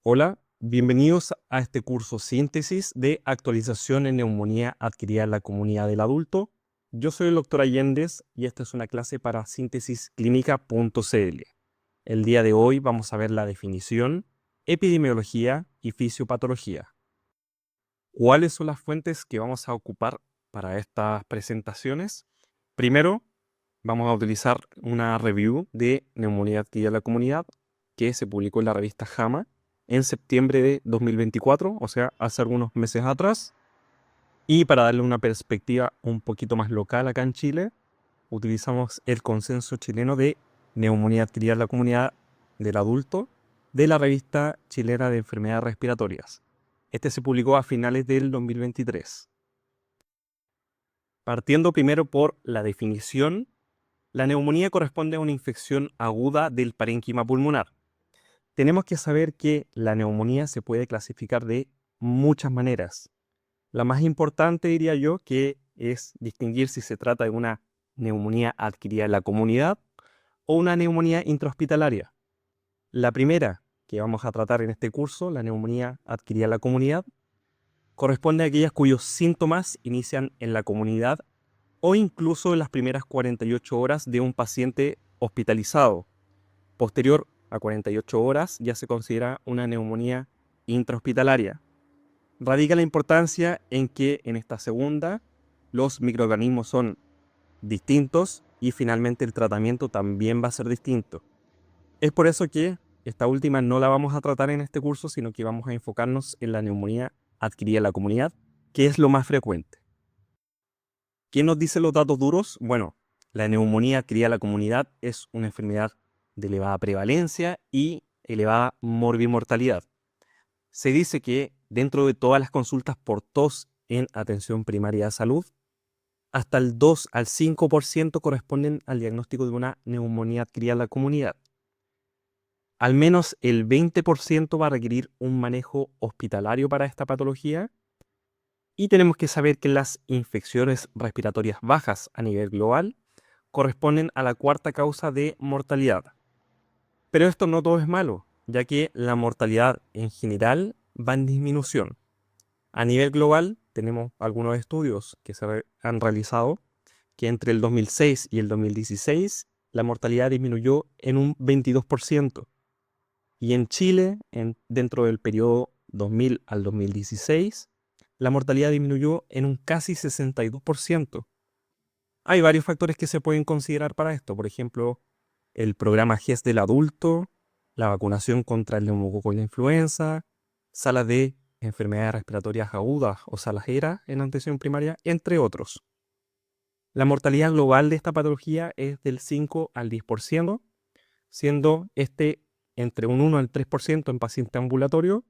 Hola, bienvenidos a este curso Síntesis de actualización en neumonía adquirida en la comunidad del adulto. Yo soy el Dr. Allendez y esta es una clase para síntesisclínica.cl. El día de hoy vamos a ver la definición, epidemiología y fisiopatología. ¿Cuáles son las fuentes que vamos a ocupar para estas presentaciones? Primero, vamos a utilizar una review de neumonía adquirida en la comunidad que se publicó en la revista JAMA en septiembre de 2024, o sea, hace algunos meses atrás. Y para darle una perspectiva un poquito más local acá en Chile, utilizamos el consenso chileno de neumonía adquirida en la comunidad del adulto de la revista chilena de enfermedades respiratorias. Este se publicó a finales del 2023. Partiendo primero por la definición, la neumonía corresponde a una infección aguda del parénquima pulmonar. Tenemos que saber que la neumonía se puede clasificar de muchas maneras. La más importante, diría yo, que es distinguir si se trata de una neumonía adquirida en la comunidad o una neumonía intrahospitalaria. La primera que vamos a tratar en este curso, la neumonía adquirida en la comunidad, corresponde a aquellas cuyos síntomas inician en la comunidad o incluso en las primeras 48 horas de un paciente hospitalizado. Posterior a 48 horas ya se considera una neumonía intrahospitalaria. Radica la importancia en que en esta segunda los microorganismos son distintos y finalmente el tratamiento también va a ser distinto. Es por eso que esta última no la vamos a tratar en este curso, sino que vamos a enfocarnos en la neumonía adquirida en la comunidad, que es lo más frecuente. ¿Qué nos dicen los datos duros? Bueno, la neumonía adquirida en la comunidad es una enfermedad de elevada prevalencia y elevada morbimortalidad. Se dice que dentro de todas las consultas por tos en atención primaria de salud, hasta el 2 al 5% corresponden al diagnóstico de una neumonía adquirida en la comunidad. Al menos el 20% va a requerir un manejo hospitalario para esta patología. Y tenemos que saber que las infecciones respiratorias bajas a nivel global corresponden a la cuarta causa de mortalidad. Pero esto no todo es malo, ya que la mortalidad en general va en disminución. A nivel global tenemos algunos estudios que se han realizado que entre el 2006 y el 2016 la mortalidad disminuyó en un 22%. Y en Chile, dentro del periodo 2000 al 2016, la mortalidad disminuyó en un casi 62%. Hay varios factores que se pueden considerar para esto, por ejemplo, el programa GES del adulto, la vacunación contra el neumococo y la influenza, salas de enfermedades respiratorias agudas o salas ERA en atención primaria, entre otros. La mortalidad global de esta patología es del 5 al 10%, siendo entre un 1 al 3% en paciente ambulatorio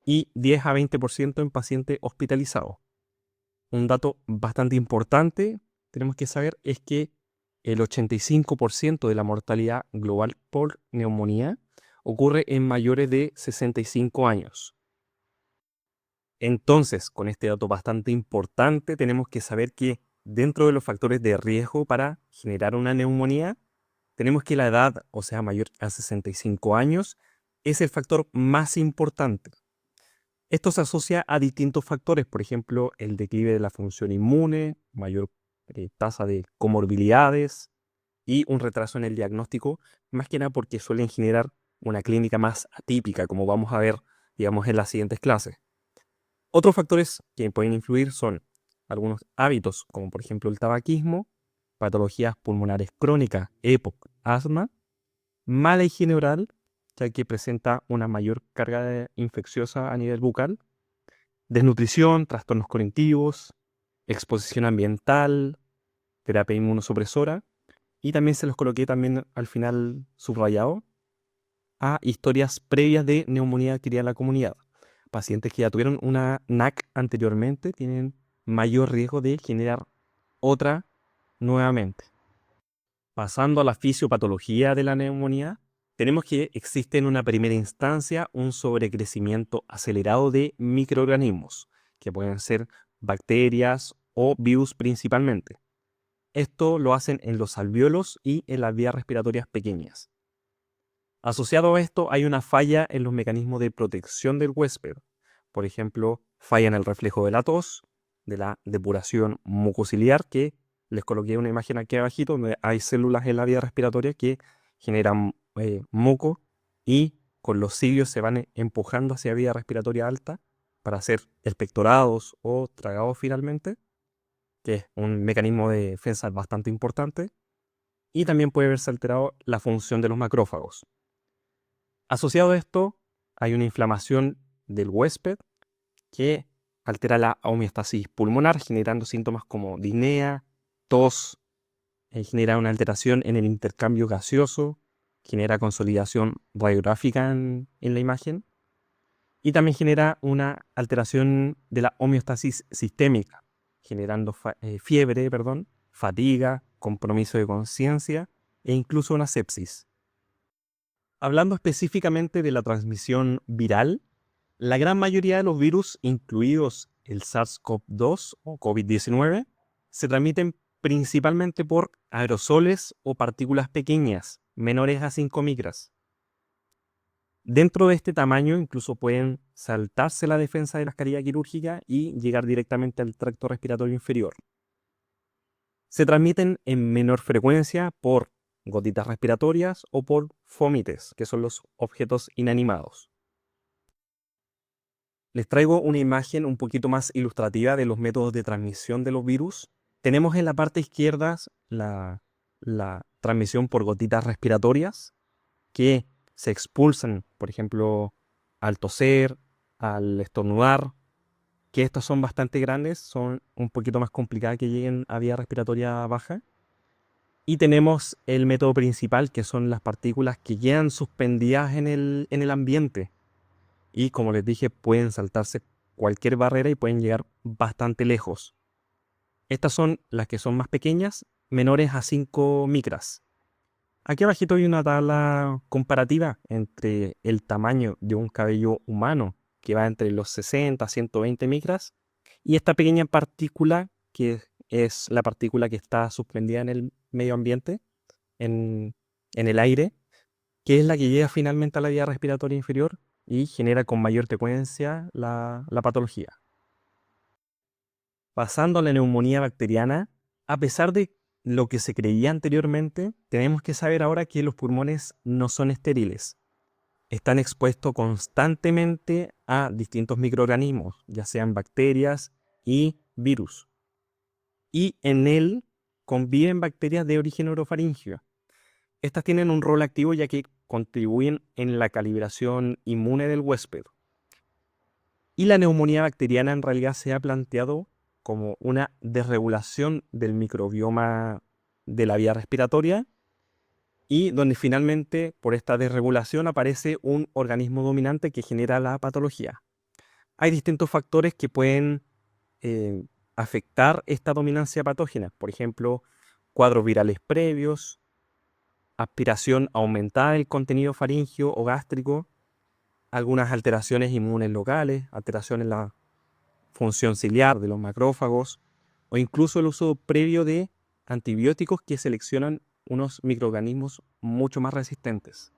y 10 a 20% en paciente hospitalizado. Un dato bastante importante tenemos que saber es que el 85% de la mortalidad global por neumonía ocurre en mayores de 65 años. Entonces, con este dato bastante importante, tenemos que saber que dentro de los factores de riesgo para generar una neumonía, tenemos que la edad, o sea, mayor a 65 años, es el factor más importante. Esto se asocia a distintos factores, por ejemplo, el declive de la función inmune, mayor tasa de comorbilidades y un retraso en el diagnóstico, más que nada porque suelen generar una clínica más atípica, como vamos a ver, digamos, en las siguientes clases. Otros factores que pueden influir son algunos hábitos, como por ejemplo el tabaquismo, patologías pulmonares crónicas, EPOC, asma, mala higiene oral, ya que presenta una mayor carga infecciosa a nivel bucal, desnutrición, trastornos cognitivos, exposición ambiental, terapia inmunosupresora, y también se los coloqué también al final subrayado a historias previas de neumonía adquirida en la comunidad. Pacientes que ya tuvieron una NAC anteriormente tienen mayor riesgo de generar otra nuevamente. Pasando a la fisiopatología de la neumonía, tenemos que existe en una primera instancia un sobrecrecimiento acelerado de microorganismos, que pueden ser bacterias o virus principalmente. Esto lo hacen en los alvéolos y en las vías respiratorias pequeñas. Asociado a esto hay una falla en los mecanismos de protección del huésped. Por ejemplo, falla en el reflejo de la tos, de la depuración mucociliar, que les coloqué una imagen aquí abajito, donde hay células en la vía respiratoria que generan muco y con los cilios se van empujando hacia vía respiratoria alta para ser expectorados o tragados finalmente, que es un mecanismo de defensa bastante importante. Y también puede verse alterado la función de los macrófagos. Asociado a esto, hay una inflamación del huésped que altera la homeostasis pulmonar, generando síntomas como disnea, tos, genera una alteración en el intercambio gaseoso, genera consolidación radiográfica en la imagen y también genera una alteración de la homeostasis sistémica, generando fiebre, fatiga, compromiso de conciencia e incluso una sepsis. Hablando específicamente de la transmisión viral, la gran mayoría de los virus, incluidos el SARS-CoV-2 o COVID-19, se transmiten principalmente por aerosoles o partículas pequeñas, menores a 5 micras. Dentro de este tamaño incluso pueden saltarse la defensa de la mascarilla quirúrgica y llegar directamente al tracto respiratorio inferior. Se transmiten en menor frecuencia por gotitas respiratorias o por fomites, que son los objetos inanimados. Les traigo una imagen un poquito más ilustrativa de los métodos de transmisión de los virus. Tenemos en la parte izquierda la transmisión por gotitas respiratorias que se expulsan, por ejemplo, al toser, al estornudar, que estas son bastante grandes, son un poquito más complicadas que lleguen a vía respiratoria baja. Y tenemos el método principal, que son las partículas que quedan suspendidas en el ambiente. Y como les dije, pueden saltarse cualquier barrera y pueden llegar bastante lejos. Estas son las que son más pequeñas, menores a 5 micras. Aquí abajito hay una tabla comparativa entre el tamaño de un cabello humano, que va entre los 60 a 120 micras, y esta pequeña partícula, que es la partícula que está suspendida en el medio ambiente, en el aire, que es la que llega finalmente a la vía respiratoria inferior y genera con mayor frecuencia la patología. Pasando a la neumonía bacteriana, a pesar de lo que se creía anteriormente, tenemos que saber ahora que los pulmones no son estériles. Están expuestos constantemente a distintos microorganismos, ya sean bacterias y virus. Y en él conviven bacterias de origen orofaringio. Estas tienen un rol activo ya que contribuyen en la calibración inmune del huésped. Y la neumonía bacteriana en realidad se ha planteado como una desregulación del microbioma de la vía respiratoria y donde finalmente por esta desregulación aparece un organismo dominante que genera la patología. Hay distintos factores que pueden afectar esta dominancia patógena, por ejemplo, cuadros virales previos, aspiración aumentada del contenido faríngeo o gástrico, algunas alteraciones inmunes locales, alteraciones en la función ciliar de los macrófagos, o incluso el uso previo de antibióticos que seleccionan unos microorganismos mucho más resistentes.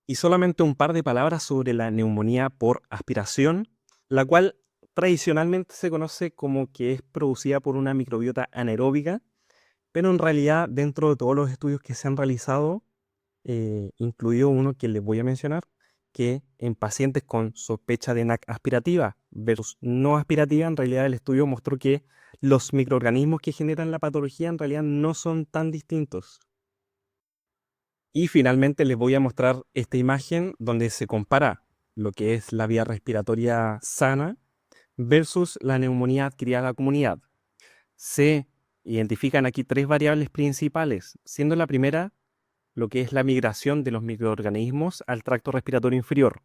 Y solamente un par de palabras sobre la neumonía por aspiración, la cual tradicionalmente se conoce como que es producida por una microbiota anaeróbica, pero en realidad dentro de todos los estudios que se han realizado, incluido uno que les voy a mencionar, que en pacientes con sospecha de NAC aspirativa versus no aspirativa, en realidad el estudio mostró que los microorganismos que generan la patología en realidad no son tan distintos. Y finalmente les voy a mostrar esta imagen donde se compara lo que es la vía respiratoria sana versus la neumonía adquirida en la comunidad. Se identifican aquí tres variables principales, siendo la primera lo que es la migración de los microorganismos al tracto respiratorio inferior.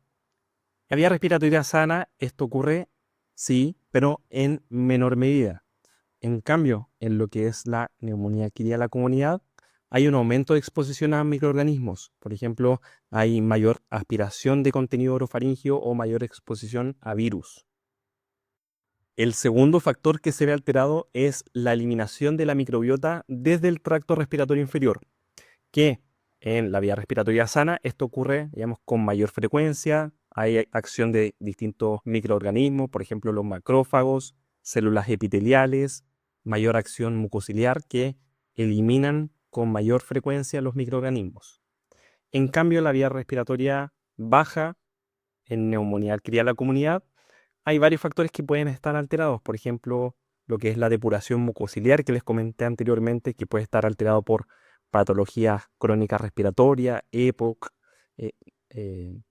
La vía respiratoria sana, esto ocurre, sí, pero en menor medida. En cambio, en lo que es la neumonía adquirida en la comunidad, hay un aumento de exposición a microorganismos. Por ejemplo, hay mayor aspiración de contenido orofaríngeo o mayor exposición a virus. El segundo factor que se ve alterado es la eliminación de la microbiota desde el tracto respiratorio inferior, que En la vía respiratoria sana, esto ocurre, digamos, con mayor frecuencia. Hay acción de distintos microorganismos, por ejemplo, los macrófagos, células epiteliales, mayor acción mucociliar que eliminan con mayor frecuencia los microorganismos. En cambio, la vía respiratoria baja, en neumonía adquirida en la comunidad, hay varios factores que pueden estar alterados. Por ejemplo, lo que es la depuración mucociliar que les comenté anteriormente, que puede estar alterado por patologías crónicas respiratorias, EPOC, eh, eh,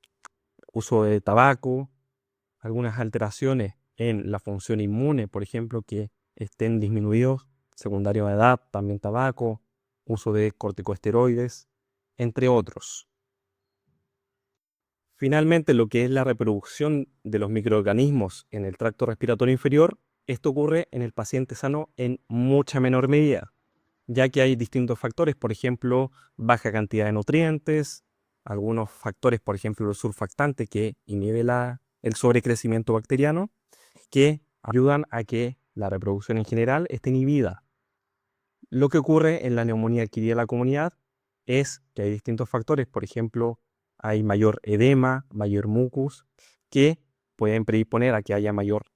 uso de tabaco, algunas alteraciones en la función inmune, por ejemplo, que estén disminuidos, secundario de edad, también tabaco, uso de corticosteroides, entre otros. Finalmente, lo que es la reproducción de los microorganismos en el tracto respiratorio inferior, esto ocurre en el paciente sano en mucha menor medida, ya que hay distintos factores, por ejemplo, baja cantidad de nutrientes, algunos factores, por ejemplo, el surfactante que inhibe el sobrecrecimiento bacteriano, que ayudan a que la reproducción en general esté inhibida. Lo que ocurre en la neumonía adquirida en la comunidad es que hay distintos factores, por ejemplo, hay mayor edema, mayor mucus, que pueden predisponer a que haya mayor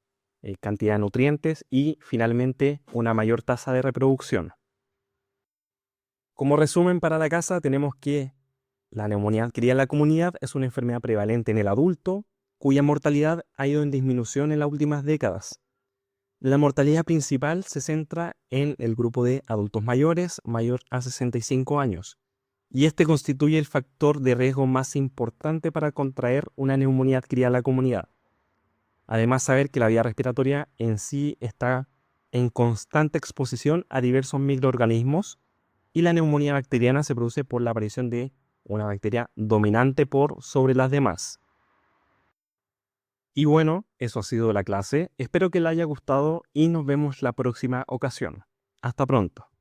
cantidad de nutrientes y finalmente una mayor tasa de reproducción. Como resumen para la casa, tenemos que la neumonía adquirida en la comunidad es una enfermedad prevalente en el adulto, cuya mortalidad ha ido en disminución en las últimas décadas. La mortalidad principal se centra en el grupo de adultos mayores, mayor a 65 años, y este constituye el factor de riesgo más importante para contraer una neumonía adquirida en la comunidad. Además, saber que la vía respiratoria en sí está en constante exposición a diversos microorganismos y la neumonía bacteriana se produce por la aparición de una bacteria dominante por sobre las demás. Y bueno, eso ha sido la clase. Espero que le haya gustado y nos vemos la próxima ocasión. Hasta pronto.